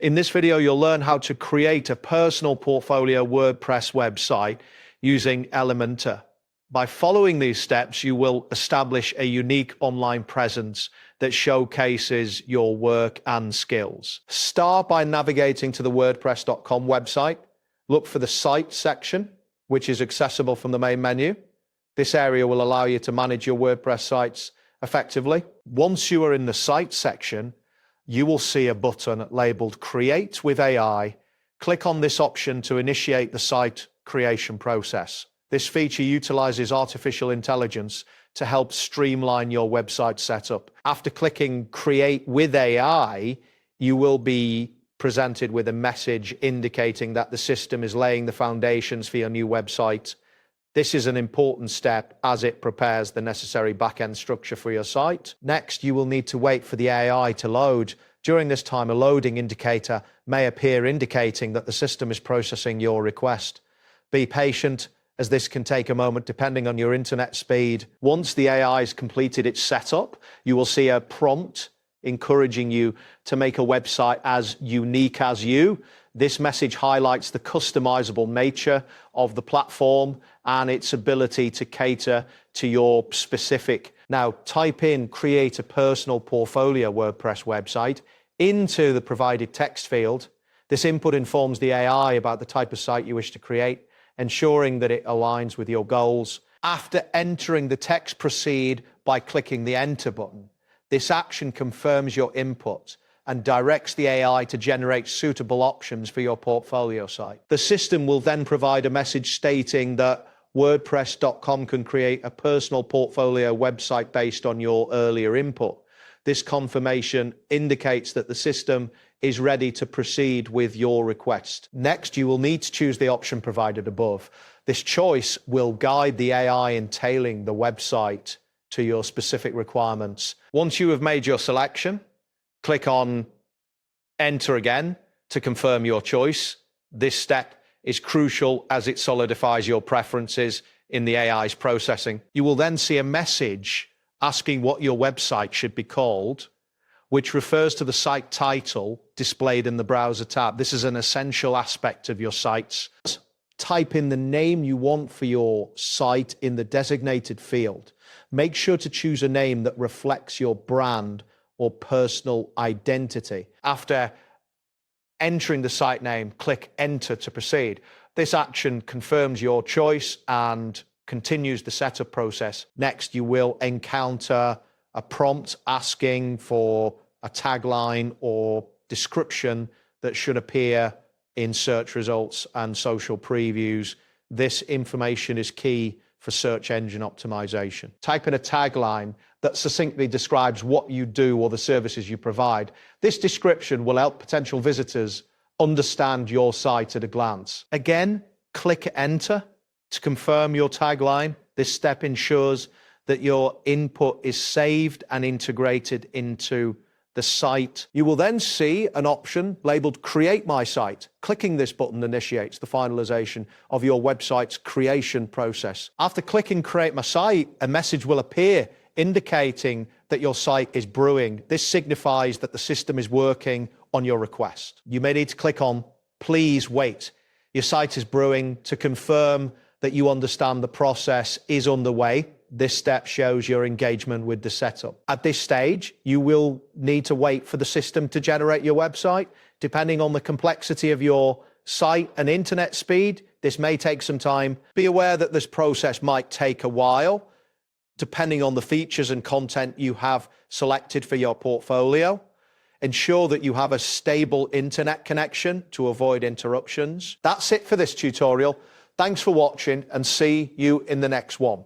In this video, you'll learn how to create a personal portfolio WordPress website using Elementor. By following these steps, you will establish a unique online presence that showcases your work and skills. Start by navigating to the WordPress.com website. Look for the Site section, which is accessible from the main menu. This area will allow you to manage your WordPress sites effectively. Once you are in the Site section, you will see a button labeled Create with AI. Click on this option to initiate the site creation process. This feature utilizes artificial intelligence to help streamline your website setup. After clicking Create with AI, you will be presented with a message indicating that the system is laying the foundations for your new website. This is an important step as it prepares the necessary back-end structure for your site. Next, you will need to wait for the AI to load. During this time, a loading indicator may appear indicating that the system is processing your request. Be patient, as this can take a moment depending on your internet speed. Once the AI has completed its setup, you will see a prompt encouraging you to make a website as unique as you. This message highlights the customizable nature of the platform and its ability to cater to your specific. Now, type in Create a Personal Portfolio WordPress website into the provided text field. This input informs the AI about the type of site you wish to create, ensuring that it aligns with your goals. After entering the text, proceed by clicking the Enter button. This action confirms your input and directs the AI to generate suitable options for your portfolio site. The system will then provide a message stating that WordPress.com can create a personal portfolio website based on your earlier input. This confirmation indicates that the system is ready to proceed with your request. Next, you will need to choose the option provided above. This choice will guide the AI in tailoring the website to your specific requirements. Once you have made your selection, click on Enter again to confirm your choice. This step is crucial as it solidifies your preferences in the AI's processing. You will then see a message asking what your website should be called, which refers to the site title displayed in the browser tab. This is an essential aspect of your sites. Type in the name you want for your site in the designated field. Make sure to choose a name that reflects your brand or personal identity. After entering the site name, click Enter to proceed. This action confirms your choice and continues the setup process. Next, you will encounter a prompt asking for a tagline or description that should appear in search results and social previews. This information is key for search engine optimization. Type in a tagline that succinctly describes what you do or the services you provide. This description will help potential visitors understand your site at a glance. Again, click Enter to confirm your tagline. This step ensures that your input is saved and integrated into the site. You will then see an option labeled Create My Site. Clicking this button initiates the finalization of your website's creation process. After clicking Create My Site, a message will appear indicating that your site is brewing. This signifies that the system is working on your request. You may need to click on Please Wait. Your site is brewing. To confirm that you understand the process is underway, this step shows your engagement with the setup. At this stage, you will need to wait for the system to generate your website. Depending on the complexity of your site and internet speed, this may take some time. Be aware that this process might take a while, depending on the features and content you have selected for your portfolio. Ensure that you have a stable internet connection to avoid interruptions. That's it for this tutorial. Thanks for watching and see you in the next one.